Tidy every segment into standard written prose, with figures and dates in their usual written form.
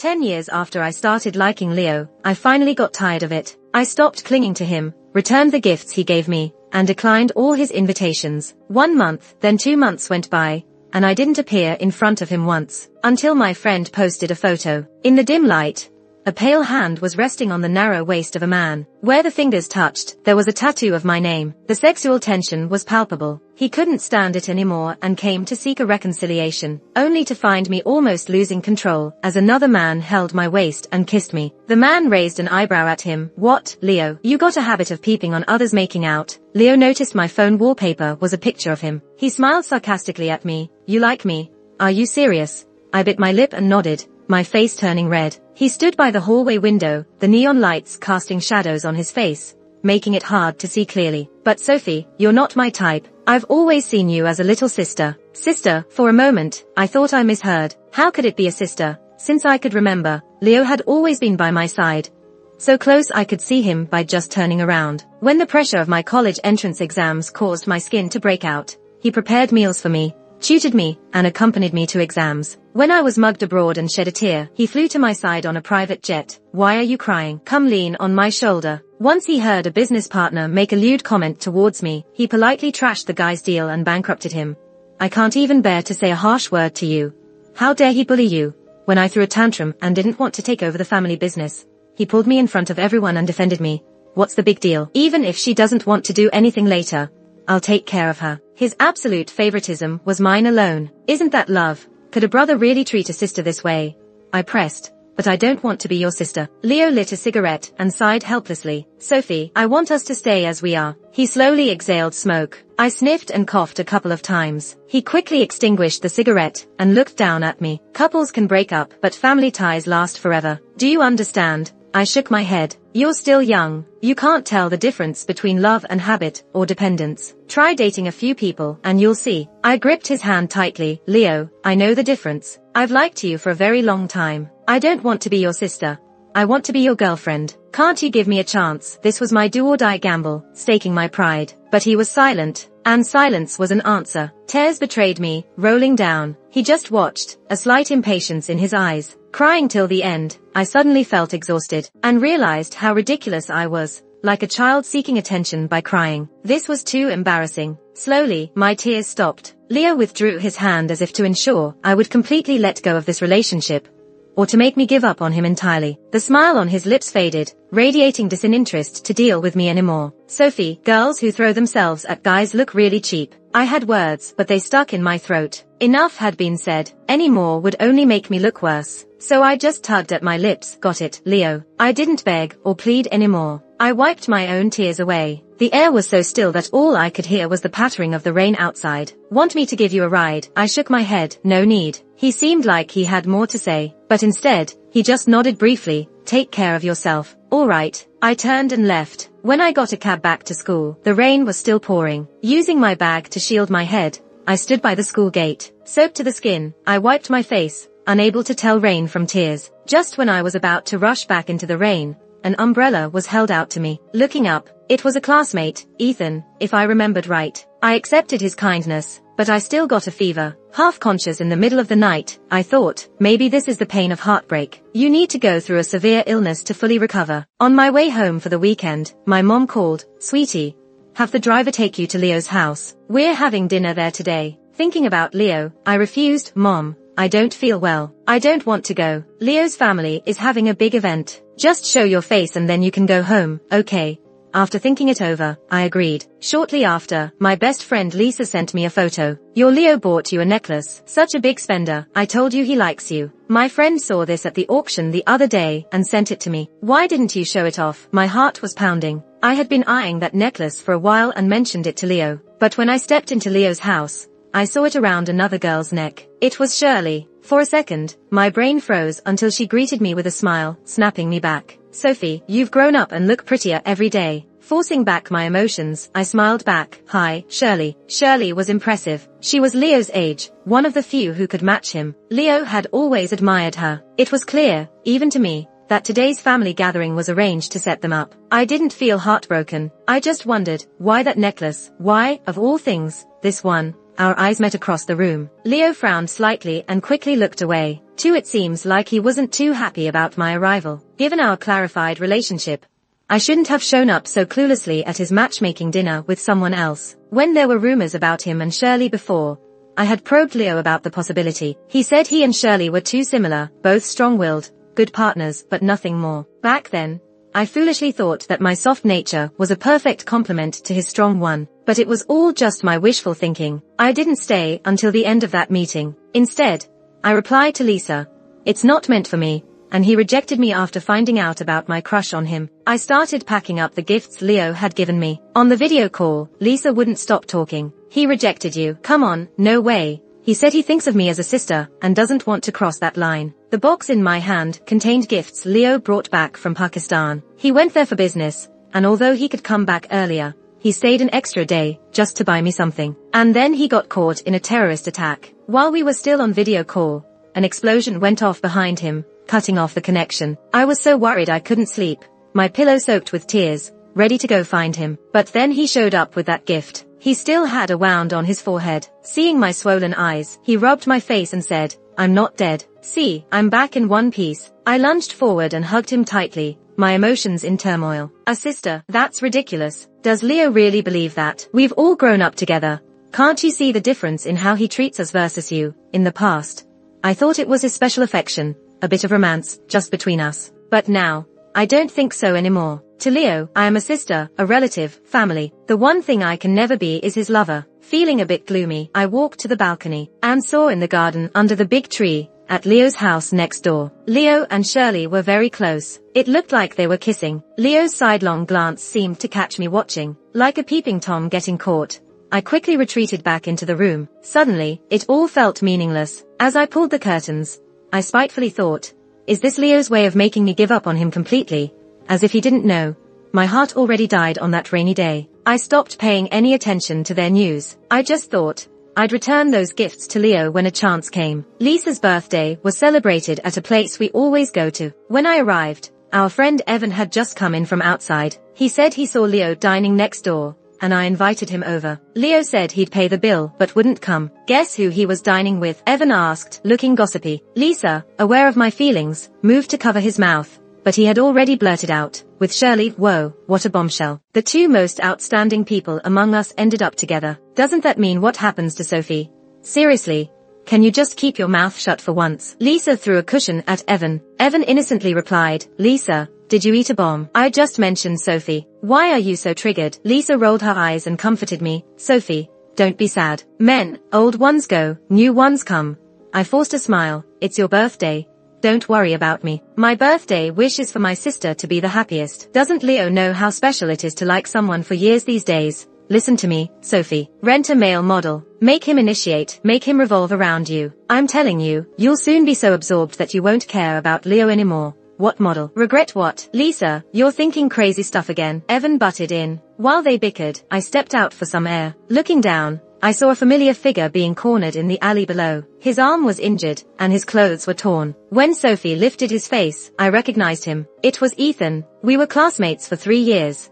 10 years after I started liking Leo, I finally got tired of it. I stopped clinging to him, returned the gifts he gave me, and declined all his invitations. 1 month, then 2 months went by, and I didn't appear in front of him once, until my friend posted a photo. In the dim light, a pale hand was resting on the narrow waist of a man. Where the fingers touched, there was a tattoo of my name. The sexual tension was palpable. He couldn't stand it anymore and came to seek a reconciliation, only to find me almost losing control as another man held my waist and kissed me. The man raised an eyebrow at him. What, Leo? You got a habit of peeping on others making out? Leo noticed my phone wallpaper was a picture of him. He smiled sarcastically at me. You like me? Are you serious? I bit my lip and nodded, my face turning red. He stood by the hallway window, the neon lights casting shadows on his face, making it hard to see clearly. But Sophie, you're not my type. I've always seen you as a little sister. Sister? For a moment, I thought I misheard. How could it be a sister? Since I could remember, Leo had always been by my side. So close I could see him by just turning around. When the pressure of my college entrance exams caused my skin to break out, he prepared meals for me, tutored me, and accompanied me to exams. When I was mugged abroad and shed a tear, he flew to my side on a private jet. Why are you crying? Come lean on my shoulder. Once he heard a business partner make a lewd comment towards me, he politely trashed the guy's deal and bankrupted him. I can't even bear to say a harsh word to you. How dare he bully you? When I threw a tantrum and didn't want to take over the family business, he pulled me in front of everyone and defended me. What's the big deal? Even if she doesn't want to do anything later, I'll take care of her. His absolute favoritism was mine alone. Isn't that love? Could a brother really treat a sister this way? I pressed. But I don't want to be your sister. Leo lit a cigarette and sighed helplessly. Sophie, I want us to stay as we are. He slowly exhaled smoke. I sniffed and coughed a couple of times. He quickly extinguished the cigarette and looked down at me. Couples can break up, but family ties last forever. Do you understand? I shook my head. You're still young. You can't tell the difference between love and habit or dependence. Try dating a few people and you'll see. I gripped his hand tightly. Leo, I know the difference. I've liked you for a very long time. I don't want to be your sister. I want to be your girlfriend. Can't you give me a chance? This was my do-or-die gamble, staking my pride. But he was silent, and silence was an answer. Tears betrayed me, rolling down. He just watched, a slight impatience in his eyes. Crying till the end, I suddenly felt exhausted, and realized how ridiculous I was, like a child seeking attention by crying. This was too embarrassing. Slowly, my tears stopped. Leo withdrew his hand as if to ensure I would completely let go of this relationship, or to make me give up on him entirely. The smile on his lips faded, radiating disinterest to deal with me anymore. Sophie, girls who throw themselves at guys look really cheap. I had words, but they stuck in my throat. Enough had been said. Any more would only make me look worse. So I just tugged at my lips. Got it, Leo. I didn't beg or plead anymore. I wiped my own tears away. The air was so still that all I could hear was the pattering of the rain outside. Want me to give you a ride? I shook my head. No need. He seemed like he had more to say, but instead, he just nodded briefly. Take care of yourself. All right. I turned and left. When I got a cab back to school, the rain was still pouring. Using my bag to shield my head, I stood by the school gate. Soaked to the skin, I wiped my face, unable to tell rain from tears. Just when I was about to rush back into the rain, an umbrella was held out to me. Looking up, it was a classmate, Ethan, if I remembered right. I accepted his kindness, but I still got a fever. Half conscious in the middle of the night, I thought, maybe this is the pain of heartbreak. You need to go through a severe illness to fully recover. On my way home for the weekend, my mom called. Sweetie, have the driver take you to Leo's house. We're having dinner there today. Thinking about Leo, I refused. Mom, I don't feel well. I don't want to go. Leo's family is having a big event. Just show your face and then you can go home. Okay. After thinking it over, I agreed. Shortly after, my best friend Lisa sent me a photo. Your Leo bought you a necklace. Such a big spender. I told you he likes you. My friend saw this at the auction the other day and sent it to me. Why didn't you show it off? My heart was pounding. I had been eyeing that necklace for a while and mentioned it to Leo. But when I stepped into Leo's house, I saw it around another girl's neck. It was Shirley. For a second, my brain froze until she greeted me with a smile, snapping me back. Sophie, you've grown up and look prettier every day. Forcing back my emotions, I smiled back. Hi, Shirley. Shirley was impressive. She was Leo's age, one of the few who could match him. Leo had always admired her. It was clear, even to me, that today's family gathering was arranged to set them up. I didn't feel heartbroken. I just wondered, why that necklace? Why, of all things, this one? Our eyes met across the room. Leo frowned slightly and quickly looked away. It seems like he wasn't too happy about my arrival. Given our clarified relationship, I shouldn't have shown up so cluelessly at his matchmaking dinner with someone else. When there were rumors about him and Shirley before, I had probed Leo about the possibility. He said he and Shirley were too similar, both strong-willed, good partners, but nothing more. Back then, I foolishly thought that my soft nature was a perfect complement to his strong one, but it was all just my wishful thinking. I didn't stay until the end of that meeting. Instead, I replied to Lisa, "It's not meant for me," and he rejected me after finding out about my crush on him. I started packing up the gifts Leo had given me. On the video call, Lisa wouldn't stop talking. "He rejected you. Come on, no way. He said he thinks of me as a sister and doesn't want to cross that line." The box in my hand contained gifts Leo brought back from Pakistan. He went there for business, and although he could come back earlier, he stayed an extra day just to buy me something. And then he got caught in a terrorist attack. While we were still on video call, an explosion went off behind him, cutting off the connection. I was so worried I couldn't sleep, my pillow soaked with tears, ready to go find him. But then he showed up with that gift. He still had a wound on his forehead. Seeing my swollen eyes, he rubbed my face and said, "I'm not dead. See, I'm back in one piece." I lunged forward and hugged him tightly, my emotions in turmoil. "A sister? That's ridiculous. Does Leo really believe that? We've all grown up together. Can't you see the difference in how he treats us versus you? In the past, I thought it was his special affection, a bit of romance, just between us. But now, I don't think so anymore. To Leo, I am a sister, a relative, family. The one thing I can never be is his lover." Feeling a bit gloomy, I walked to the balcony and saw in the garden under the big tree at Leo's house next door. Leo and Shirley were very close. It looked like they were kissing. Leo's sidelong glance seemed to catch me watching. Like a peeping Tom getting caught, I quickly retreated back into the room. Suddenly, it all felt meaningless. As I pulled the curtains, I spitefully thought, is this Leo's way of making me give up on him completely? As if he didn't know. My heart already died on that rainy day. I stopped paying any attention to their news. I just thought I'd return those gifts to Leo when a chance came. Lisa's birthday was celebrated at a place we always go to. When I arrived, our friend Evan had just come in from outside. He said he saw Leo dining next door, and I invited him over. Leo said he'd pay the bill but wouldn't come. Guess who he was dining with? Evan asked, looking gossipy. Lisa, aware of my feelings, moved to cover his mouth, but he had already blurted out, with Shirley. Whoa, what a bombshell. The two most outstanding people among us ended up together. Doesn't that mean what happens to Sophie? Seriously, can you just keep your mouth shut for once? Lisa threw a cushion at Evan. Evan innocently replied, Lisa, did you eat a bomb? I just mentioned Sophie. Why are you so triggered? Lisa rolled her eyes and comforted me. Sophie, don't be sad. Men, old ones go, new ones come. I forced a smile. It's your birthday. Don't worry about me. My birthday wish is for my sister to be the happiest. Doesn't Leo know how special it is to like someone for years these days? Listen to me, Sophie. Rent a male model. Make him initiate. Make him revolve around you. I'm telling you, you'll soon be so absorbed that you won't care about Leo anymore. What model? Regret what? Lisa, you're thinking crazy stuff again. Evan butted in. While they bickered, I stepped out for some air. Looking down, I saw a familiar figure being cornered in the alley below. His arm was injured, and his clothes were torn. When Sophie lifted his face, I recognized him. It was Ethan. We were classmates for 3 years.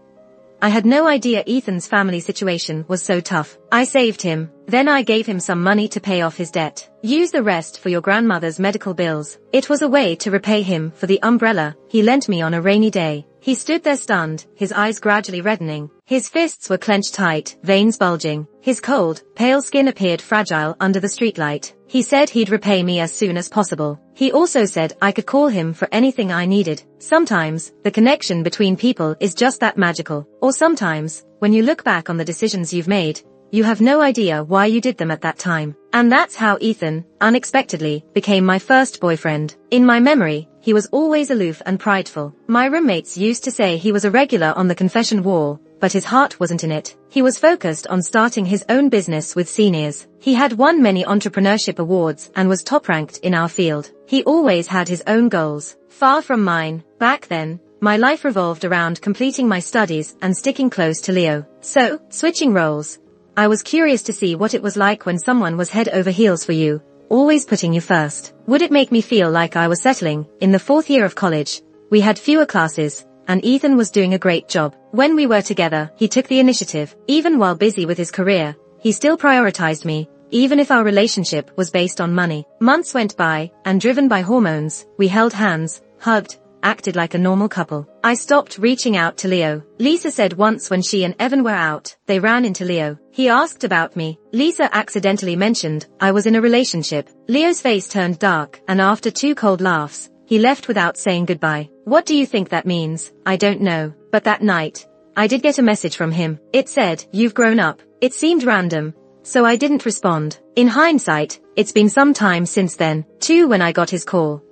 I had no idea Ethan's family situation was so tough. I saved him. Then I gave him some money to pay off his debt. Use the rest for your grandmother's medical bills. It was a way to repay him for the umbrella he lent me on a rainy day. He stood there stunned, his eyes gradually reddening. His fists were clenched tight, veins bulging. His cold, pale skin appeared fragile under the streetlight. He said he'd repay me as soon as possible. He also said I could call him for anything I needed. Sometimes, the connection between people is just that magical. Or sometimes, when you look back on the decisions you've made, you have no idea why you did them at that time. And that's how Ethan, unexpectedly, became my first boyfriend. In my memory, he was always aloof and prideful. My roommates used to say he was a regular on the confession wall, but his heart wasn't in it. He was focused on starting his own business with seniors. He had won many entrepreneurship awards and was top-ranked in our field. He always had his own goals, far from mine. Back then, my life revolved around completing my studies and sticking close to Leo. So, switching roles, I was curious to see what it was like when someone was head over heels for you, always putting you first. Would it make me feel like I was settling? In the 4th year of college, we had fewer classes, and Ethan was doing a great job. When we were together, he took the initiative. Even while busy with his career, he still prioritized me, even if our relationship was based on money. Months went by, and driven by hormones, we held hands, hugged, acted like a normal couple. I stopped reaching out to Leo. Lisa said once when she and Evan were out, they ran into Leo. He asked about me. Lisa accidentally mentioned I was in a relationship. Leo's face turned dark, and after 2 cold laughs, he left without saying goodbye. What do you think that means? I don't know. But that night, I did get a message from him. It said, "You've grown up." It seemed random, so I didn't respond. In hindsight, it's been some time since then, too, when I got his call.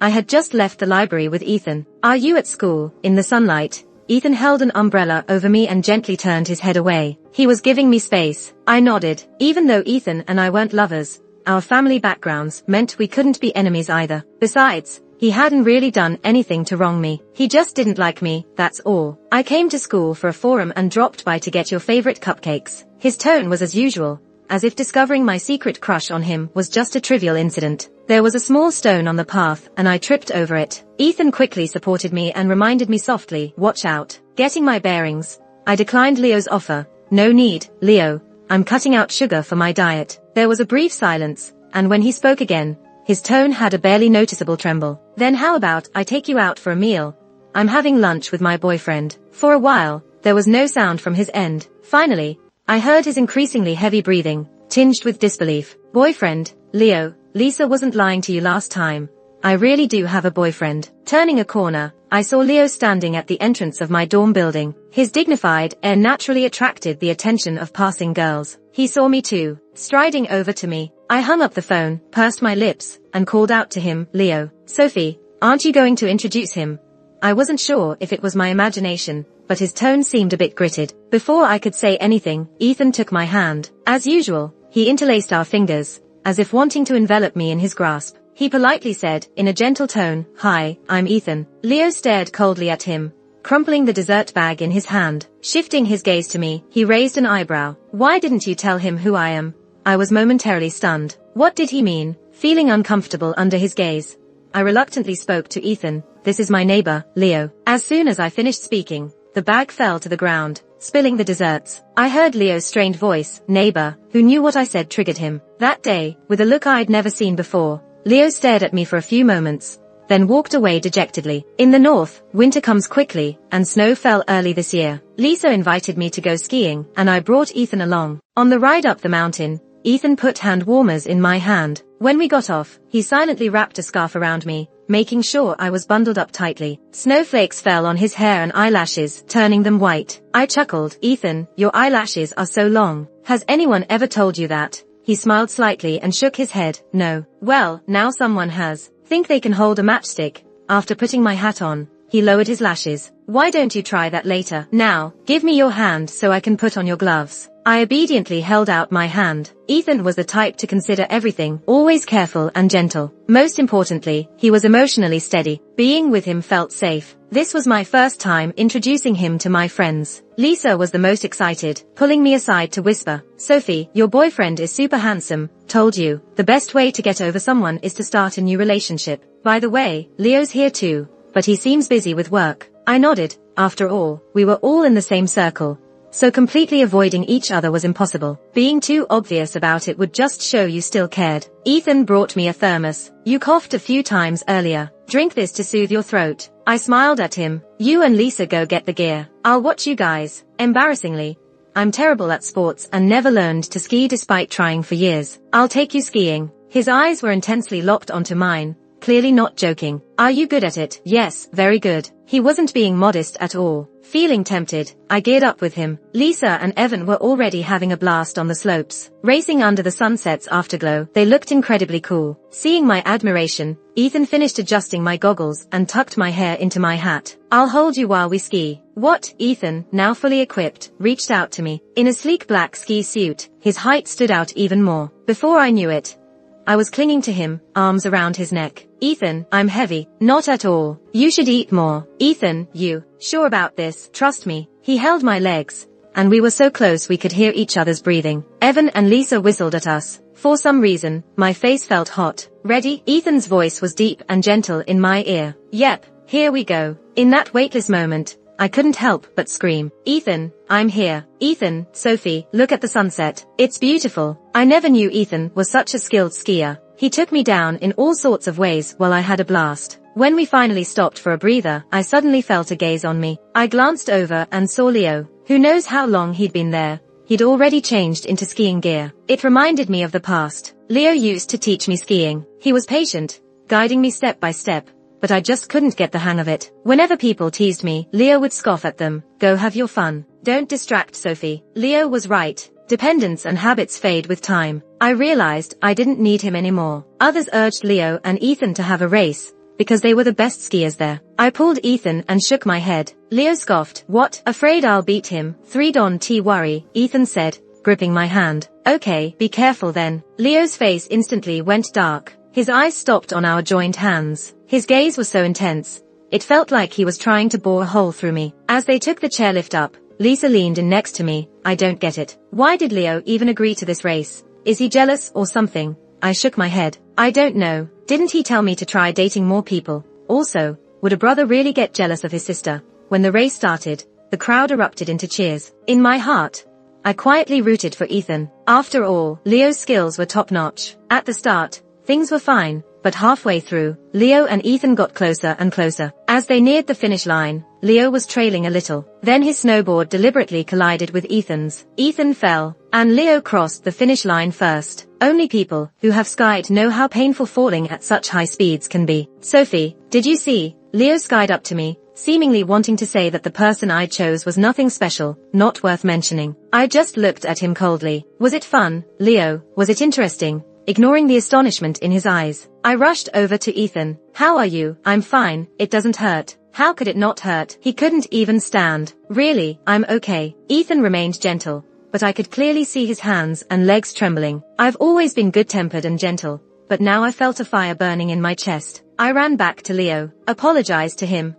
I had just left the library with Ethan. "Are you at school?" In the sunlight, Ethan held an umbrella over me and gently turned his head away. He was giving me space. I nodded. Even though Ethan and I weren't lovers, our family backgrounds meant we couldn't be enemies either. Besides, he hadn't really done anything to wrong me. He just didn't like me, that's all. "I came to school for a forum and dropped by to get your favorite cupcakes." His tone was as usual, as if discovering my secret crush on him was just a trivial incident. There was a small stone on the path, and I tripped over it. Ethan quickly supported me and reminded me softly, "Watch out." Getting my bearings, I declined Leo's offer. "No need, Leo. I'm cutting out sugar for my diet." There was a brief silence, and when he spoke again, his tone had a barely noticeable tremble. "Then how about I take you out for a meal? I'm having lunch with my boyfriend." For a while, there was no sound from his end. Finally, I heard his increasingly heavy breathing, tinged with disbelief. "Boyfriend, Leo, Lisa wasn't lying to you last time. I really do have a boyfriend." Turning a corner, I saw Leo standing at the entrance of my dorm building. His dignified air naturally attracted the attention of passing girls. He saw me too. Striding over to me, I hung up the phone, pursed my lips, and called out to him, "Leo." "Sophie, aren't you going to introduce him?" I wasn't sure if it was my imagination, but his tone seemed a bit gritted. Before I could say anything, Ethan took my hand. As usual, he interlaced our fingers, as if wanting to envelop me in his grasp. He politely said, in a gentle tone, "Hi, I'm Ethan." Leo stared coldly at him, crumpling the dessert bag in his hand. Shifting his gaze to me, he raised an eyebrow. "Why didn't you tell him who I am?" I was momentarily stunned. What did he mean? Feeling uncomfortable under his gaze, I reluctantly spoke to Ethan. "This is my neighbor, Leo." As soon as I finished speaking, the bag fell to the ground, spilling the desserts. I heard Leo's strained voice, "Neighbor," who knew what I said triggered him. That day, with a look I'd never seen before, Leo stared at me for a few moments, then walked away dejectedly. In the north, winter comes quickly, and snow fell early this year. Lisa invited me to go skiing, and I brought Ethan along. On the ride up the mountain, Ethan put hand warmers in my hand. When we got off, he silently wrapped a scarf around me, making sure I was bundled up tightly. Snowflakes fell on his hair and eyelashes, turning them white. I chuckled. "Ethan, your eyelashes are so long. Has anyone ever told you that?" He smiled slightly and shook his head. "No." "Well, now someone has. Think they can hold a matchstick?" After putting my hat on, he lowered his lashes. "Why don't you try that later? Now, give me your hand so I can put on your gloves." I obediently held out my hand. Ethan was the type to consider everything, always careful and gentle. Most importantly, he was emotionally steady. Being with him felt safe. This was my first time introducing him to my friends. Lisa was the most excited, pulling me aside to whisper, "Sophie, your boyfriend is super handsome. Told you, the best way to get over someone is to start a new relationship. By the way, Leo's here too, but he seems busy with work." I nodded. After all, we were all in the same circle, so completely avoiding each other was impossible. Being too obvious about it would just show you still cared. Ethan brought me a thermos. "You coughed a few times earlier. Drink this to soothe your throat." I smiled at him. "You and Lisa go get the gear. I'll watch you guys." Embarrassingly, I'm terrible at sports and never learned to ski despite trying for years. "I'll take you skiing." His eyes were intensely locked onto mine, clearly not joking. "Are you good at it?" "Yes, very good." He wasn't being modest at all. Feeling tempted, I geared up with him. Lisa and Evan were already having a blast on the slopes. Racing under the sunset's afterglow, they looked incredibly cool. Seeing my admiration, Ethan finished adjusting my goggles and tucked my hair into my hat. "I'll hold you while we ski." "What?" Ethan, now fully equipped, reached out to me. In a sleek black ski suit, his height stood out even more. Before I knew it, I was clinging to him, arms around his neck. "Ethan, I'm heavy." "Not at all. You should eat more." "Ethan, you sure about this?" "Trust me." He held my legs, and we were so close we could hear each other's breathing. Evan and Lisa whistled at us. For some reason, my face felt hot. "Ready?" Ethan's voice was deep and gentle in my ear. "Yep, here we go." In that weightless moment, I couldn't help but scream, "Ethan, I'm here. Ethan, Sophie, look at the sunset. It's beautiful." I never knew Ethan was such a skilled skier. He took me down in all sorts of ways while I had a blast. When we finally stopped for a breather, I suddenly felt a gaze on me. I glanced over and saw Leo. Who knows how long he'd been there? He'd already changed into skiing gear. It reminded me of the past. Leo used to teach me skiing. He was patient, guiding me step by step, but I just couldn't get the hang of it. Whenever people teased me, Leo would scoff at them. "Go have your fun. Don't distract Sophie." Leo was right. Dependence and habits fade with time. I realized I didn't need him anymore. Others urged Leo and Ethan to have a race, because they were the best skiers there. I pulled Ethan and shook my head. Leo scoffed. "What? Afraid I'll beat him? Don't worry," Ethan said, gripping my hand. "Okay, be careful then." Leo's face instantly went dark. His eyes stopped on our joined hands. His gaze was so intense, it felt like he was trying to bore a hole through me. As they took the chairlift up, Lisa leaned in next to me. "I don't get it. Why did Leo even agree to this race? Is he jealous or something?" I shook my head. "I don't know. Didn't he tell me to try dating more people? Also, would a brother really get jealous of his sister?" When the race started, the crowd erupted into cheers. In my heart, I quietly rooted for Ethan. After all, Leo's skills were top-notch. At the start, things were fine, but halfway through, Leo and Ethan got closer and closer. As they neared the finish line, Leo was trailing a little. Then his snowboard deliberately collided with Ethan's. Ethan fell, and Leo crossed the finish line first. Only people who have skied know how painful falling at such high speeds can be. "Sophie, did you see?" Leo skied up to me, seemingly wanting to say that the person I chose was nothing special, not worth mentioning. I just looked at him coldly. "Was it fun, Leo? Was it interesting?" Ignoring the astonishment in his eyes, I rushed over to Ethan. "How are you?" "I'm fine, it doesn't hurt." How could it not hurt? He couldn't even stand. "Really, I'm okay." Ethan remained gentle, but I could clearly see his hands and legs trembling. I've always been good-tempered and gentle, but now I felt a fire burning in my chest. I ran back to Leo, apologized to him.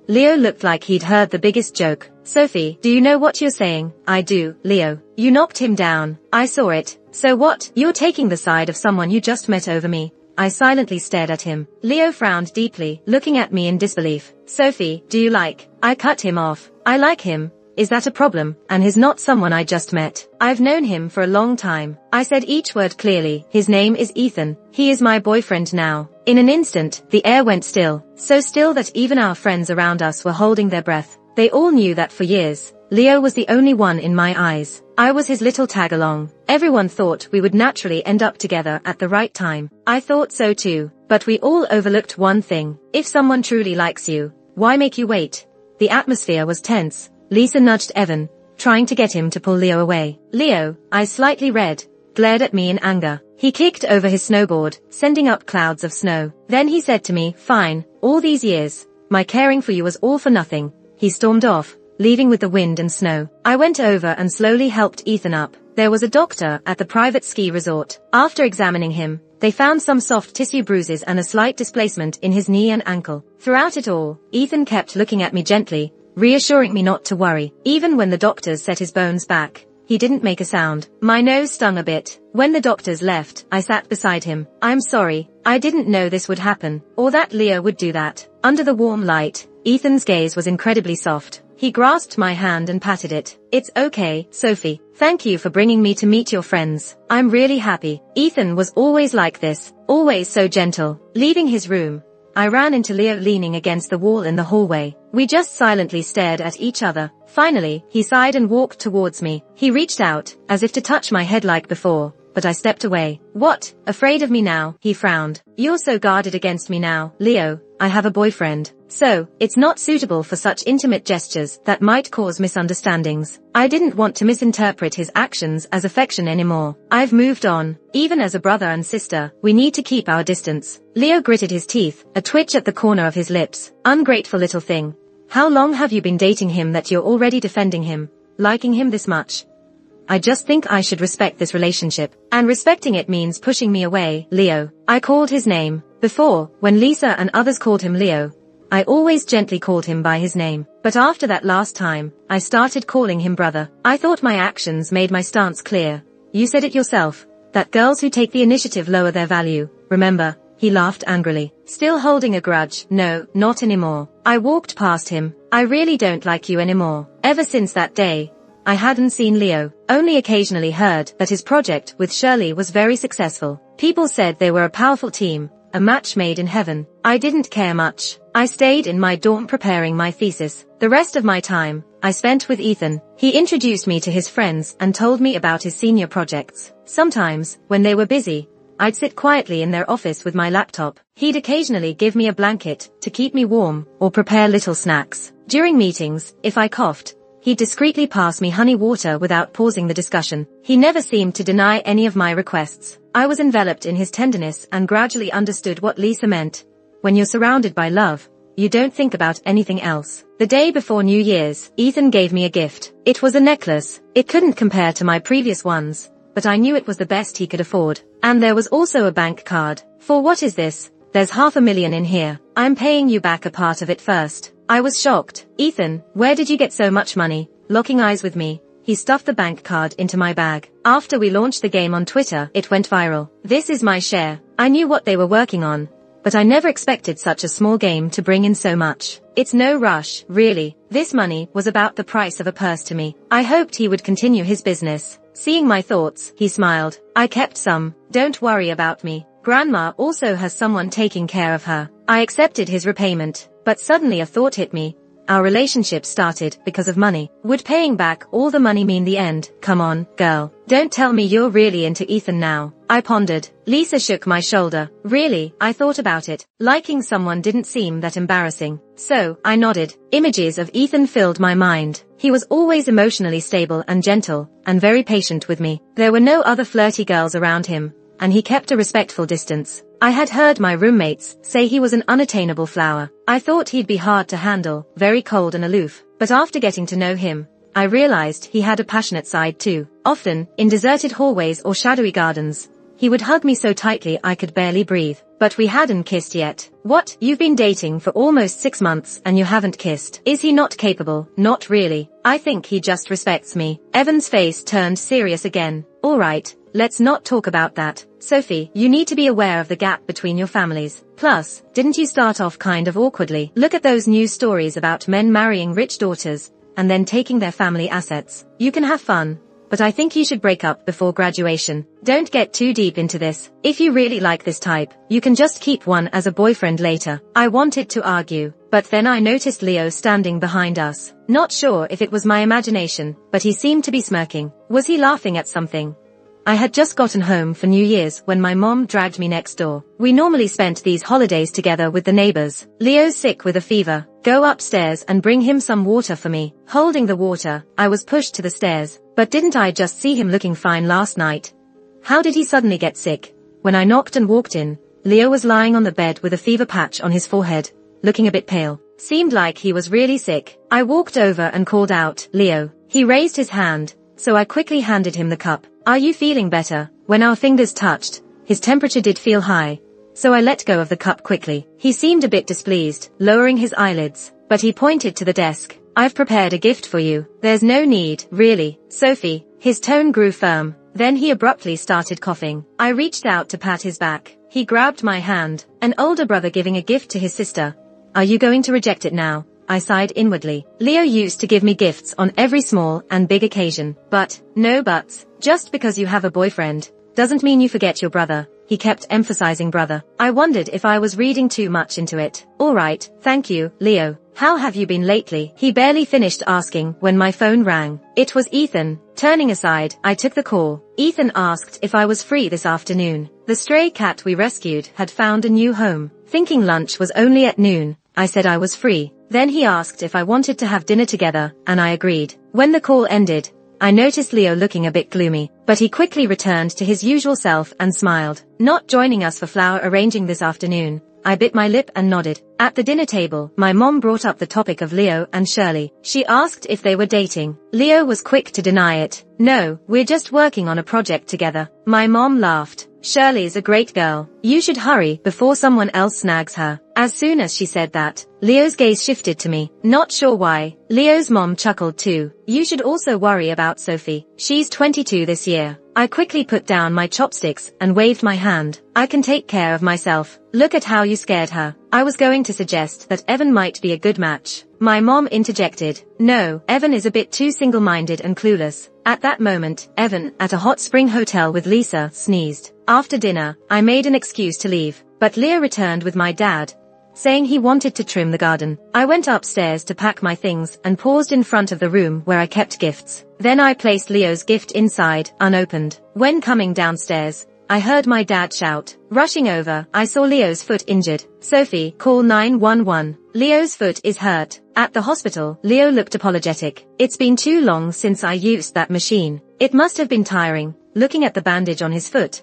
Leo looked like he'd heard the biggest joke. "Sophie, do you know what you're saying?" "I do, Leo. You knocked him down. I saw it." "So what? You're taking the side of someone you just met over me." I silently stared at him. Leo frowned deeply, looking at me in disbelief. "Sophie, do you like?" I cut him off. "I like him. Is that a problem? And he's not someone I just met. I've known him for a long time." I said each word clearly. "His name is Ethan. He is my boyfriend now." In an instant, the air went still. So still that even our friends around us were holding their breath. They all knew that for years, Leo was the only one in my eyes. I was his little tag-along. Everyone thought we would naturally end up together at the right time. I thought so too. But we all overlooked one thing. If someone truly likes you, why make you wait? The atmosphere was tense. Lisa nudged Evan, trying to get him to pull Leo away. Leo, eyes slightly red, glared at me in anger. He kicked over his snowboard, sending up clouds of snow. Then he said to me, "Fine, all these years, my caring for you was all for nothing." He stormed off, leaving with the wind and snow. I went over and slowly helped Ethan up. There was a doctor at the private ski resort. After examining him, they found some soft tissue bruises and a slight displacement in his knee and ankle. Throughout it all, Ethan kept looking at me gently, reassuring me not to worry. Even when the doctors set his bones back, he didn't make a sound. My nose stung a bit. When the doctors left, I sat beside him. "I'm sorry, I didn't know this would happen, or that Leo would do that." Under the warm light, Ethan's gaze was incredibly soft. He grasped my hand and patted it. "It's okay, Sophie. Thank you for bringing me to meet your friends. I'm really happy." Ethan was always like this, always so gentle. Leaving his room, I ran into Leo leaning against the wall in the hallway. We just silently stared at each other. Finally, he sighed and walked towards me. He reached out, as if to touch my head like before, but I stepped away. "What? Afraid of me now?" He frowned. "You're so guarded against me now, Leo. I have a boyfriend. So, it's not suitable for such intimate gestures that might cause misunderstandings." I didn't want to misinterpret his actions as affection anymore. I've moved on. Even as a brother and sister, we need to keep our distance. Leo gritted his teeth, a twitch at the corner of his lips. "Ungrateful little thing. How long have you been dating him that you're already defending him, liking him this much? I just think I should respect this relationship. And respecting it means pushing me away, Leo." I called his name. Before, when Lisa and others called him Leo, I always gently called him by his name. But after that last time, I started calling him brother. I thought my actions made my stance clear. You said it yourself, that girls who take the initiative lower their value. Remember, he laughed angrily. Still holding a grudge? No, not anymore. I walked past him. I really don't like you anymore. Ever since that day, I hadn't seen Leo, only occasionally heard that his project with Shirley was very successful. People said they were a powerful team, a match made in heaven. I didn't care much. I stayed in my dorm preparing my thesis. The rest of my time, I spent with Ethan. He introduced me to his friends and told me about his senior projects. Sometimes, when they were busy, I'd sit quietly in their office with my laptop. He'd occasionally give me a blanket to keep me warm or prepare little snacks. During meetings, if I coughed, he'd discreetly pass me honey water without pausing the discussion. He never seemed to deny any of my requests. I was enveloped in his tenderness and gradually understood what Lisa meant. When you're surrounded by love, you don't think about anything else. The day before New Year's, Ethan gave me a gift. It was a necklace. It couldn't compare to my previous ones, but I knew it was the best he could afford. And there was also a bank card. For what is this? There's $500,000 in here. I'm paying you back a part of it first. I was shocked. Ethan, where did you get so much money? Locking eyes with me, he stuffed the bank card into my bag. After we launched the game on Twitter, it went viral. This is my share. I knew what they were working on, but I never expected such a small game to bring in so much. It's no rush, really. This money was about the price of a purse to me. I hoped he would continue his business. Seeing my thoughts, he smiled. I kept some. Don't worry about me. Grandma also has someone taking care of her. I accepted his repayment, but suddenly a thought hit me. Our relationship started because of money. Would paying back all the money mean the end? Come on, girl. Don't tell me you're really into Ethan now. I pondered. Lisa shook my shoulder. Really, I thought about it. Liking someone didn't seem that embarrassing. So, I nodded. Images of Ethan filled my mind. He was always emotionally stable and gentle, and very patient with me. There were no other flirty girls around him, and he kept a respectful distance. I had heard my roommates say he was an unattainable flower. I thought he'd be hard to handle, very cold and aloof. But after getting to know him, I realized he had a passionate side too. Often, in deserted hallways or shadowy gardens, he would hug me so tightly I could barely breathe. But we hadn't kissed yet. What? You've been dating for almost 6 months and you haven't kissed? Is he not capable? Not really. I think he just respects me. Evan's face turned serious again. All right. Let's not talk about that. Sophie, you need to be aware of the gap between your families. Plus, didn't you start off kind of awkwardly? Look at those news stories about men marrying rich daughters, and then taking their family assets. You can have fun, but I think you should break up before graduation. Don't get too deep into this. If you really like this type, you can just keep one as a boyfriend later. I wanted to argue, but then I noticed Leo standing behind us. Not sure if it was my imagination, but he seemed to be smirking. Was he laughing at something? I had just gotten home for New Year's when my mom dragged me next door. We normally spent these holidays together with the neighbors. Leo's sick with a fever. Go upstairs and bring him some water for me. Holding the water, I was pushed to the stairs. But didn't I just see him looking fine last night? How did he suddenly get sick? When I knocked and walked in, Leo was lying on the bed with a fever patch on his forehead, looking a bit pale. Seemed like he was really sick. I walked over and called out, Leo. He raised his hand, so I quickly handed him the cup. Are you feeling better? When our fingers touched, his temperature did feel high, so I let go of the cup quickly. He seemed a bit displeased, lowering his eyelids, but he pointed to the desk. I've prepared a gift for you. There's no need, really, Sophie. His tone grew firm. Then he abruptly started coughing. I reached out to pat his back. He grabbed my hand. An older brother giving a gift to his sister. Are you going to reject it now? I sighed inwardly. Leo used to give me gifts on every small and big occasion. But, no buts. Just because you have a boyfriend, doesn't mean you forget your brother. He kept emphasizing brother. I wondered if I was reading too much into it. All right, thank you, Leo. How have you been lately? He barely finished asking when my phone rang. It was Ethan. Turning aside, I took the call. Ethan asked if I was free this afternoon. The stray cat we rescued had found a new home. Thinking lunch was only at noon, I said I was free. Then he asked if I wanted to have dinner together, and I agreed. When the call ended, I noticed Leo looking a bit gloomy, but he quickly returned to his usual self and smiled. Not joining us for flower arranging this afternoon. I bit my lip and nodded. At the dinner table, my mom brought up the topic of Leo and Shirley. She asked if they were dating. Leo was quick to deny it. No, we're just working on a project together. My mom laughed. Shirley's a great girl. You should hurry before someone else snags her. As soon as she said that, Leo's gaze shifted to me. Not sure why. Leo's mom chuckled too. You should also worry about Sophie. She's 22 this year. I quickly put down my chopsticks and waved my hand. I can take care of myself. Look at how you scared her. I was going to suggest that Evan might be a good match. My mom interjected. No, Evan is a bit too single-minded and clueless. At that moment, Evan, at a hot spring hotel with Lisa, sneezed. After dinner, I made an excuse to leave, but Leo returned with my dad, saying he wanted to trim the garden. I went upstairs to pack my things and paused in front of the room where I kept gifts. Then I placed Leo's gift inside, unopened. When coming downstairs, I heard my dad shout. Rushing over, I saw Leo's foot injured. Sophie, call 911. Leo's foot is hurt. At the hospital, Leo looked apologetic. It's been too long since I used that machine. It must have been tiring. Looking at the bandage on his foot,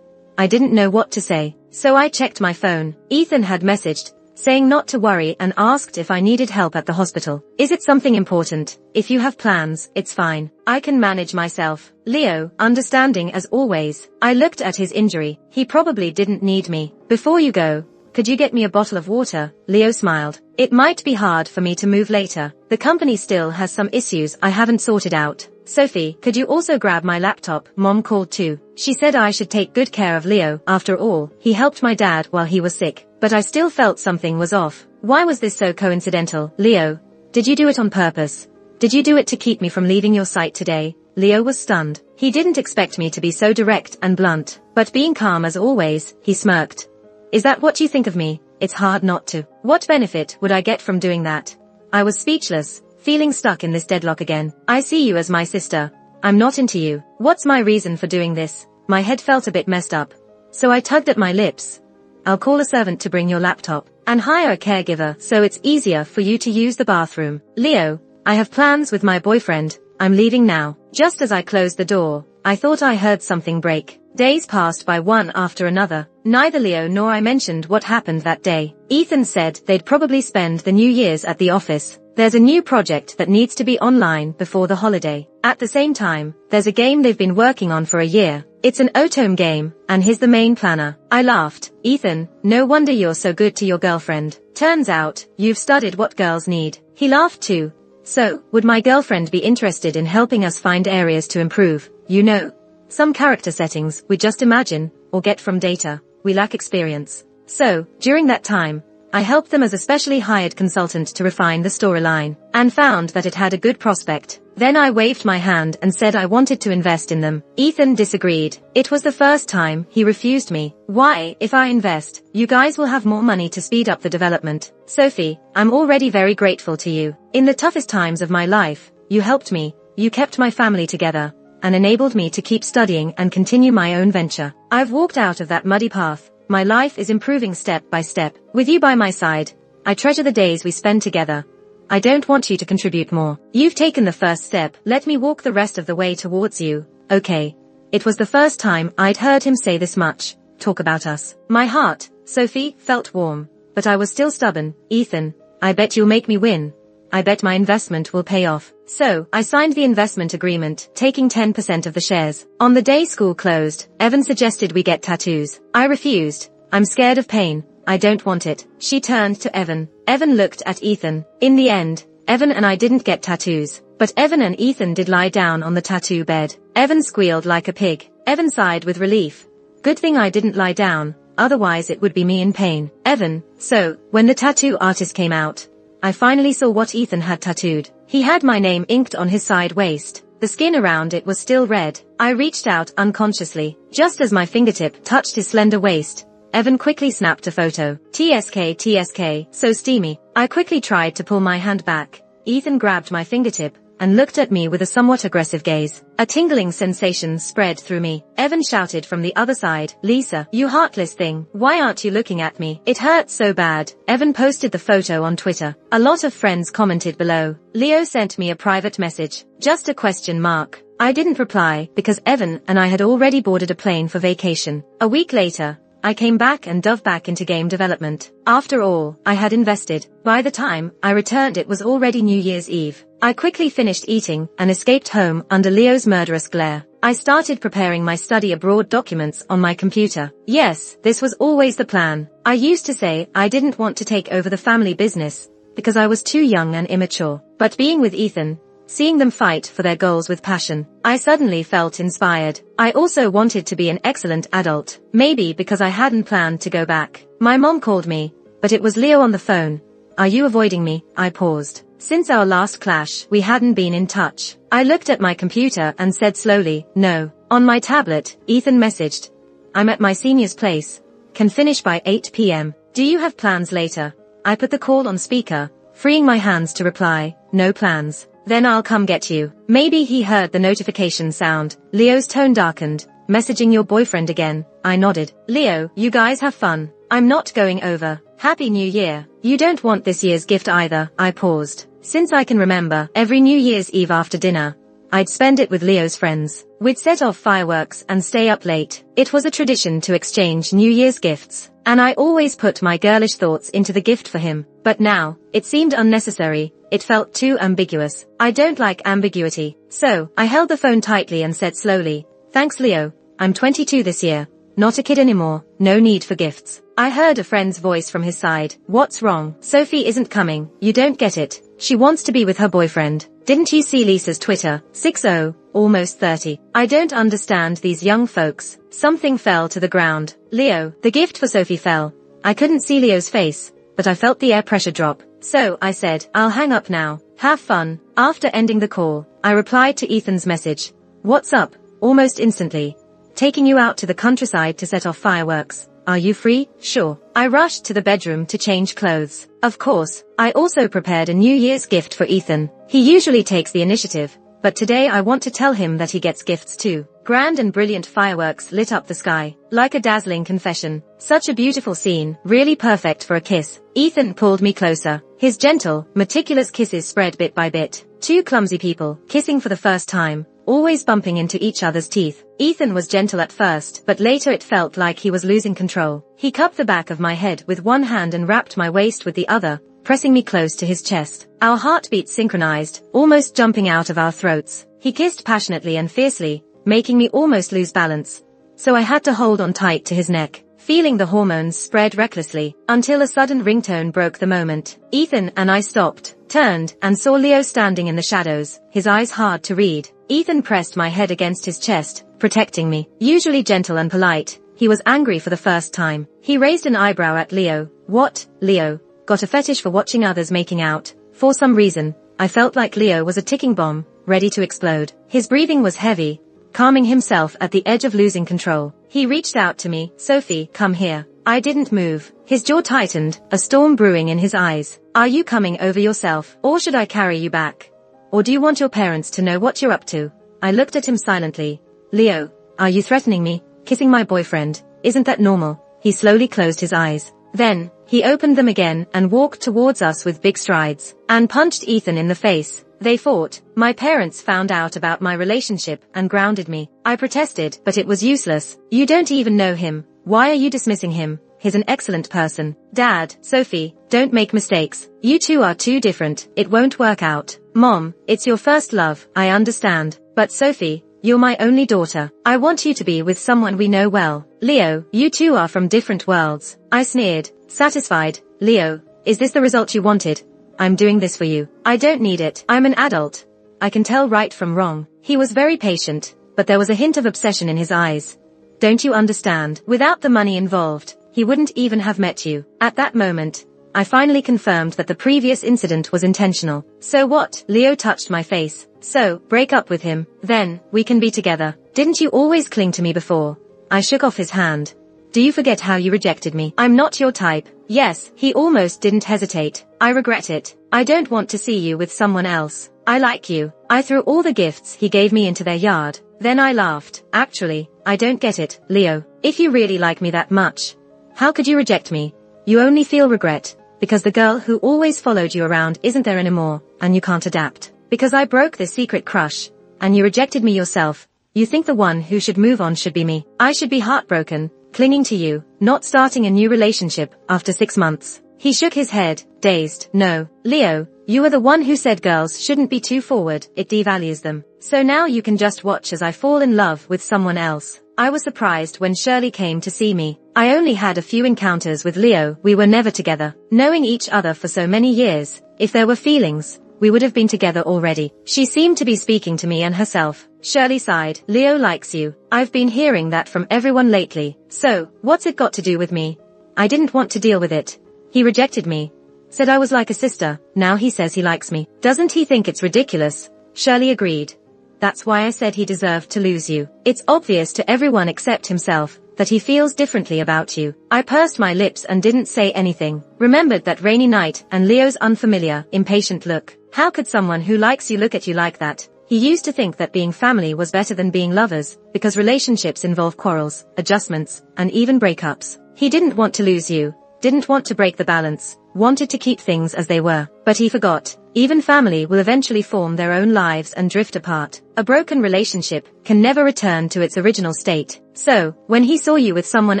I didn't know what to say, so I checked my phone. Ethan had messaged, saying not to worry and asked if I needed help at the hospital. Is it something important? If you have plans, it's fine. I can manage myself. Leo, understanding as always. I looked at his injury. He probably didn't need me. Before you go, could you get me a bottle of water? Leo smiled. It might be hard for me to move later. The company still has some issues I haven't sorted out. Sophie, could you also grab my laptop? Mom called too. She said I should take good care of Leo. After all, he helped my dad while he was sick. But I still felt something was off. Why was this so coincidental? Leo, did you do it on purpose? Did you do it to keep me from leaving your sight today? Leo was stunned. He didn't expect me to be so direct and blunt. But being calm as always, he smirked. Is that what you think of me? It's hard not to. What benefit would I get from doing that? I was speechless, feeling stuck in this deadlock again. I see you as my sister. I'm not into you. What's my reason for doing this? My head felt a bit messed up, so I tugged at my lips. I'll call a servant to bring your laptop, and hire a caregiver so it's easier for you to use the bathroom. Leo, I have plans with my boyfriend. I'm leaving now. Just as I closed the door, I thought I heard something break. Days passed by one after another. Neither Leo nor I mentioned what happened that day. Ethan said they'd probably spend the New Year's at the office. There's a new project that needs to be online before the holiday. At the same time, there's a game they've been working on for a year. It's an Otome game, and he's the main planner. I laughed. Ethan, no wonder you're so good to your girlfriend. Turns out, you've studied what girls need. He laughed too. So, would my girlfriend be interested in helping us find areas to improve? You know, some character settings we just imagine, or get from data. We lack experience. So, during that time, I helped them as a specially hired consultant to refine the storyline, and found that it had a good prospect. Then I waved my hand and said I wanted to invest in them. Ethan disagreed. It was the first time he refused me. Why, if I invest, you guys will have more money to speed up the development. Sophie, I'm already very grateful to you. In the toughest times of my life, you helped me, you kept my family together, and enabled me to keep studying and continue my own venture. I've walked out of that muddy path. My life is improving step by step. With you by my side, I treasure the days we spend together. I don't want you to contribute more. You've taken the first step. Let me walk the rest of the way towards you. Okay. It was the first time I'd heard him say this much. Talk about us. My heart, Sophie, felt warm. But I was still stubborn. Ethan, I bet you'll make me win. I bet my investment will pay off. So, I signed the investment agreement, taking 10% of the shares. On the day school closed, Evan suggested we get tattoos. I refused. I'm scared of pain. I don't want it. She turned to Evan. Evan looked at Ethan. In the end, Evan and I didn't get tattoos. But Evan and Ethan did lie down on the tattoo bed. Evan squealed like a pig. Evan sighed with relief. Good thing I didn't lie down, otherwise it would be me in pain. Evan, so, when the tattoo artist came out, I finally saw what Ethan had tattooed. He had my name inked on his side waist. The skin around it was still red. I reached out unconsciously. Just as my fingertip touched his slender waist, Evan quickly snapped a photo. TSK, so steamy. I quickly tried to pull my hand back. Ethan grabbed my fingertip and looked at me with a somewhat aggressive gaze. A tingling sensation spread through me. Evan shouted from the other side, Lisa, you heartless thing, why aren't you looking at me? It hurts so bad. Evan posted the photo on Twitter. A lot of friends commented below. Leo sent me a private message. Just a question mark. I didn't reply because Evan and I had already boarded a plane for vacation. A week later, I came back and dove back into game development. After all, I had invested. By the time I returned it was already New Year's Eve. I quickly finished eating and escaped home under Leo's murderous glare. I started preparing my study abroad documents on my computer. Yes, this was always the plan. I used to say I didn't want to take over the family business because I was too young and immature. But being with Ethan, seeing them fight for their goals with passion, I suddenly felt inspired. I also wanted to be an excellent adult. Maybe because I hadn't planned to go back. My mom called me, but it was Leo on the phone. Are you avoiding me? I paused. Since our last clash, we hadn't been in touch. I looked at my computer and said slowly, no. On my tablet, Ethan messaged, I'm at my senior's place. Can finish by 8 p.m. Do you have plans later? I put the call on speaker, freeing my hands to reply, no plans. Then I'll come get you. Maybe he heard the notification sound. Leo's tone darkened. Messaging your boyfriend again. I nodded. Leo, you guys have fun. I'm not going over. Happy New Year. You don't want this year's gift either. I paused. Since I can remember, every New Year's Eve after dinner, I'd spend it with Leo's friends. We'd set off fireworks and stay up late. It was a tradition to exchange New Year's gifts, and I always put my girlish thoughts into the gift for him. But now, it seemed unnecessary. It felt too ambiguous. I don't like ambiguity. So, I held the phone tightly and said slowly, thanks Leo. I'm 22 this year. Not a kid anymore. No need for gifts. I heard a friend's voice from his side. What's wrong? Sophie isn't coming. You don't get it. She wants to be with her boyfriend. Didn't you see Lisa's Twitter? 60, almost 30. I don't understand these young folks. Something fell to the ground. Leo, the gift for Sophie fell. I couldn't see Leo's face, but I felt the air pressure drop. So, I said, I'll hang up now. Have fun. After ending the call, I replied to Ethan's message. What's up? Almost instantly. Taking you out to the countryside to set off fireworks. Are you free? Sure. I rushed to the bedroom to change clothes. Of course, I also prepared a New Year's gift for Ethan. He usually takes the initiative, but today I want to tell him that he gets gifts too. Grand and brilliant fireworks lit up the sky, like a dazzling confession. Such a beautiful scene, really perfect for a kiss. Ethan pulled me closer. His gentle, meticulous kisses spread bit by bit. Two clumsy people, kissing for the first time, always bumping into each other's teeth. Ethan was gentle at first, but later it felt like he was losing control. He cupped the back of my head with one hand and wrapped my waist with the other, pressing me close to his chest. Our heartbeats synchronized, almost jumping out of our throats. He kissed passionately and fiercely, making me almost lose balance. So I had to hold on tight to his neck, feeling the hormones spread recklessly, until a sudden ringtone broke the moment. Ethan and I stopped, turned, and saw Leo standing in the shadows, his eyes hard to read. Ethan pressed my head against his chest, protecting me. Usually gentle and polite, he was angry for the first time. He raised an eyebrow at Leo. What, Leo? Got a fetish for watching others making out? For some reason, I felt like Leo was a ticking bomb, ready to explode. His breathing was heavy, calming himself at the edge of losing control. He reached out to me. Sophie, come here. I didn't move. His jaw tightened, a storm brewing in his eyes. Are you coming over yourself, or should I carry you back? Or do you want your parents to know what you're up to? I looked at him silently. Leo, are you threatening me? Kissing my boyfriend? Isn't that normal? He slowly closed his eyes. Then, he opened them again and walked towards us with big strides, and punched Ethan in the face. They fought. My parents found out about my relationship and grounded me. I protested, but it was useless. You don't even know him. Why are you dismissing him? He's an excellent person. Dad, Sophie, don't make mistakes. You two are too different. It won't work out. Mom, it's your first love, I understand. But Sophie, you're my only daughter. I want you to be with someone we know well. Leo, you two are from different worlds. I sneered, satisfied. Leo, is this the result you wanted? I'm doing this for you. I don't need it. I'm an adult. I can tell right from wrong. He was very patient, but there was a hint of obsession in his eyes. Don't you understand? Without the money involved, he wouldn't even have met you. At that moment, I finally confirmed that the previous incident was intentional. So what? Leo touched my face. So, break up with him. Then, we can be together. Didn't you always cling to me before? I shook off his hand. Do you forget how you rejected me? I'm not your type. Yes, he almost didn't hesitate. I regret it. I don't want to see you with someone else. I like you. I threw all the gifts he gave me into their yard. Then I laughed. Actually, I don't get it, Leo. If you really like me that much, how could you reject me? You only feel regret because the girl who always followed you around isn't there anymore, and you can't adapt. Because I broke the secret crush, and you rejected me yourself. You think the one who should move on should be me. I should be heartbroken, clinging to you, not starting a new relationship after 6 months. He shook his head, dazed. No, Leo, you are the one who said girls shouldn't be too forward, it devalues them. So now you can just watch as I fall in love with someone else. I was surprised when Shirley came to see me. I only had a few encounters with Leo, we were never together. Knowing each other for so many years, if there were feelings, we would have been together already. She seemed to be speaking to me and herself. Shirley sighed. Leo likes you. I've been hearing that from everyone lately. So, what's it got to do with me? I didn't want to deal with it. He rejected me. Said I was like a sister. Now he says he likes me. Doesn't he think it's ridiculous? Shirley agreed. That's why I said he deserved to lose you. It's obvious to everyone except himself that he feels differently about you. I pursed my lips and didn't say anything. Remembered that rainy night and Leo's unfamiliar, impatient look. How could someone who likes you look at you like that? He used to think that being family was better than being lovers, because relationships involve quarrels, adjustments, and even breakups. He didn't want to lose you, didn't want to break the balance, wanted to keep things as they were. But he forgot. Even family will eventually form their own lives and drift apart. A broken relationship can never return to its original state. So, when he saw you with someone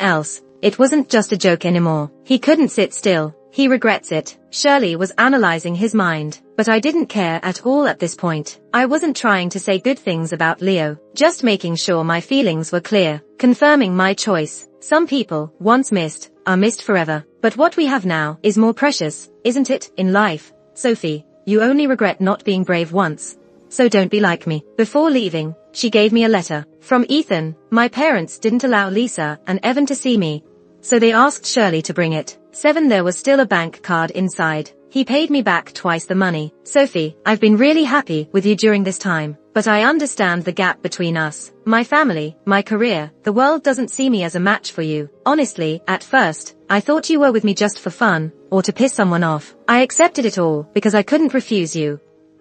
else, it wasn't just a joke anymore. He couldn't sit still. He regrets it. Shirley was analyzing his mind, but I didn't care at all at this point. I wasn't trying to say good things about Leo, just making sure my feelings were clear, confirming my choice. Some people, once missed, are missed forever. But what we have now is more precious, isn't it, in life? Sophie, you only regret not being brave once. So don't be like me. Before leaving, she gave me a letter. From Ethan. My parents didn't allow Lisa and Evan to see me, so they asked Shirley to bring it. 7. There was still a bank card inside. He paid me back twice the money. Sophie, I've been really happy with you during this time, but I understand the gap between us. My family, my career, the world doesn't see me as a match for you. Honestly, at first, I thought you were with me just for fun, or to piss someone off. I accepted it all because I couldn't refuse you.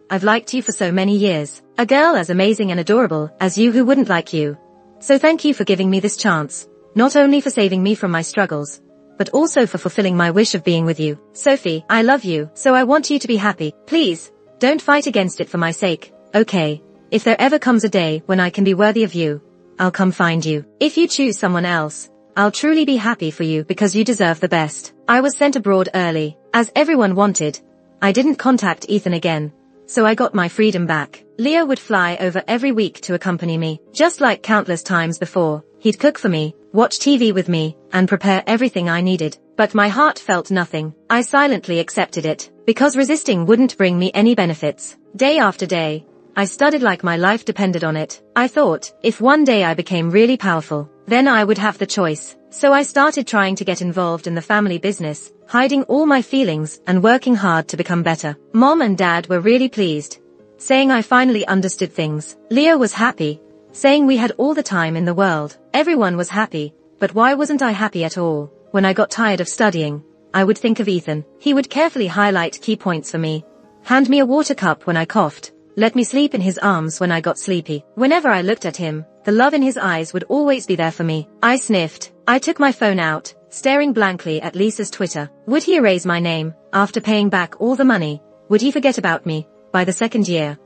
I've liked you for so many years. A girl as amazing and adorable as you, who wouldn't like you? So thank you for giving me this chance. Not only for saving me from my struggles, but also for fulfilling my wish of being with you. Sophie, I love you, so I want you to be happy. Please, don't fight against it for my sake, okay? If there ever comes a day when I can be worthy of you, I'll come find you. If you choose someone else, I'll truly be happy for you because you deserve the best. I was sent abroad early, as everyone wanted. I didn't contact Ethan again, so I got my freedom back. Leo would fly over every week to accompany me. Just like countless times before, he'd cook for me, watch TV with me, and prepare everything I needed. But my heart felt nothing. I silently accepted it, because resisting wouldn't bring me any benefits. Day after day, I studied like my life depended on it. I thought, if one day I became really powerful, then I would have the choice. So I started trying to get involved in the family business, hiding all my feelings and working hard to become better. Mom and Dad were really pleased, saying I finally understood things. Leo was happy, saying we had all the time in the world. Everyone was happy, but why wasn't I happy at all? When I got tired of studying, I would think of Ethan. He would carefully highlight key points for me, hand me a water cup when I coughed, let me sleep in his arms when I got sleepy. Whenever I looked at him, the love in his eyes would always be there for me. I sniffed. I took my phone out, staring blankly at Lisa's Twitter. Would he erase my name? After paying back all the money, would he forget about me? By the second year,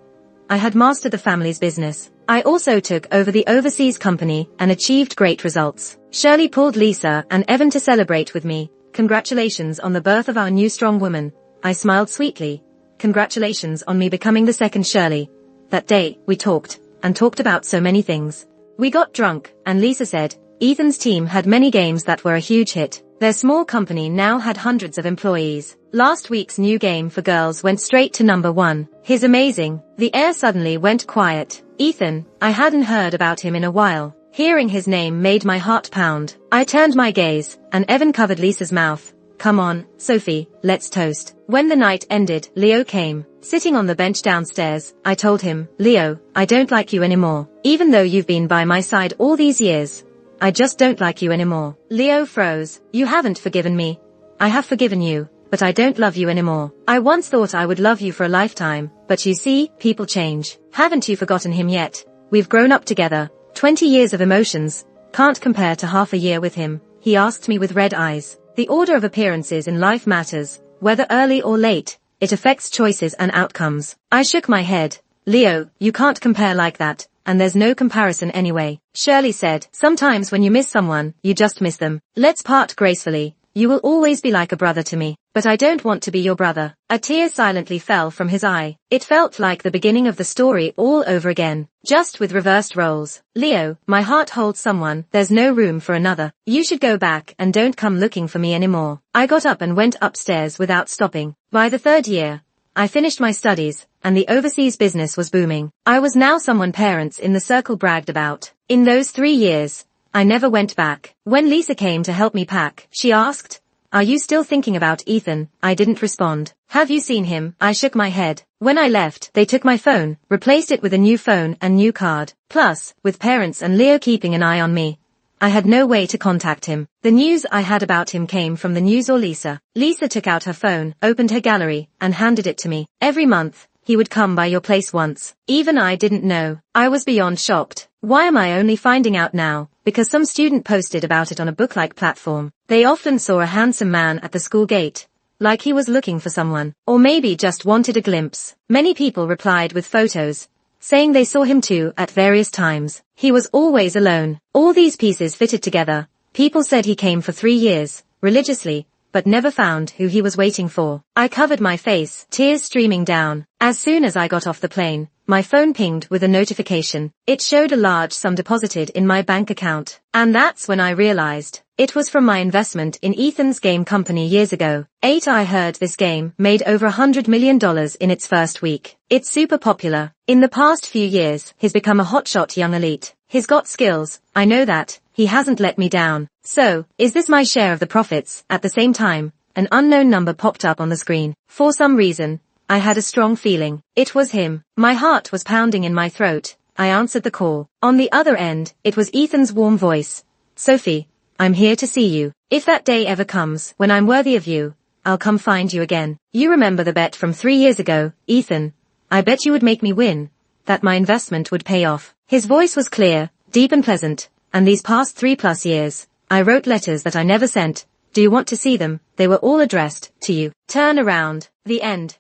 I had mastered the family's business. I also took over the overseas company and achieved great results. Shirley pulled Lisa and Evan to celebrate with me. Congratulations on the birth of our new strong woman. I smiled sweetly. Congratulations on me becoming the second Shirley. That day, we talked, and talked about so many things. We got drunk, and Lisa said, Ethan's team had many games that were a huge hit. Their small company now had hundreds of employees. Last week's new game for girls went straight to #1. He's amazing. The air suddenly went quiet. Ethan, I hadn't heard about him in a while. Hearing his name made my heart pound. I turned my gaze, and Evan covered Lisa's mouth. Come on, Sophie, let's toast. When the night ended, Leo came. Sitting on the bench downstairs, I told him, Leo, I don't like you anymore. Even though you've been by my side all these years, I just don't like you anymore. Leo froze. You haven't forgiven me. I have forgiven you, but I don't love you anymore. I once thought I would love you for a lifetime, but you see, people change. Haven't you forgotten him yet? We've grown up together. 20 years of emotions can't compare to half a year with him. He asked me with red eyes. The order of appearances in life matters, whether early or late. It affects choices and outcomes. I shook my head. Leo, you can't compare like that, and there's no comparison anyway. Shirley said, sometimes when you miss someone, you just miss them. Let's part gracefully. You will always be like a brother to me, but I don't want to be your brother. A tear silently fell from his eye. It felt like the beginning of the story all over again, just with reversed roles. Leo, my heart holds someone, there's no room for another. You should go back and don't come looking for me anymore. I got up and went upstairs without stopping. By the 3rd year, I finished my studies, and the overseas business was booming. I was now someone parents in the circle bragged about. In those 3 years, I never went back. When Lisa came to help me pack, she asked, are you still thinking about Ethan? I didn't respond. Have you seen him? I shook my head. When I left, they took my phone, replaced it with a new phone and new card. Plus, with parents and Leo keeping an eye on me, I had no way to contact him. The news I had about him came from the news or Lisa. Lisa took out her phone, opened her gallery, and handed it to me. Every month, he would come by your place once. Even I didn't know. I was beyond shocked. Why am I only finding out now? Because some student posted about it on a book-like platform. They often saw a handsome man at the school gate, like he was looking for someone, or maybe just wanted a glimpse. Many people replied with photos, saying they saw him too at various times. He was always alone. All these pieces fitted together. People said he came for 3 years, religiously, but never found who he was waiting for. I covered my face, tears streaming down. As soon as I got off the plane, my phone pinged with a notification. It showed a large sum deposited in my bank account. And that's when I realized it was from my investment in Ethan's game company years ago. I heard this game made over $100 million in its first week. It's super popular. In the past few years, he's become a hotshot young elite. He's got skills, I know that. He hasn't let me down. So, is this my share of the profits? At the same time, an unknown number popped up on the screen. For some reason, I had a strong feeling. It was him. My heart was pounding in my throat. I answered the call. On the other end, it was Ethan's warm voice. Sophie, I'm here to see you. If that day ever comes, when I'm worthy of you, I'll come find you again. You remember the bet from 3 years ago, Ethan? I bet you would make me win. That my investment would pay off. His voice was clear, deep and pleasant. And these past 3+ years, I wrote letters that I never sent. Do you want to see them? They were all addressed to you. Turn around. The end.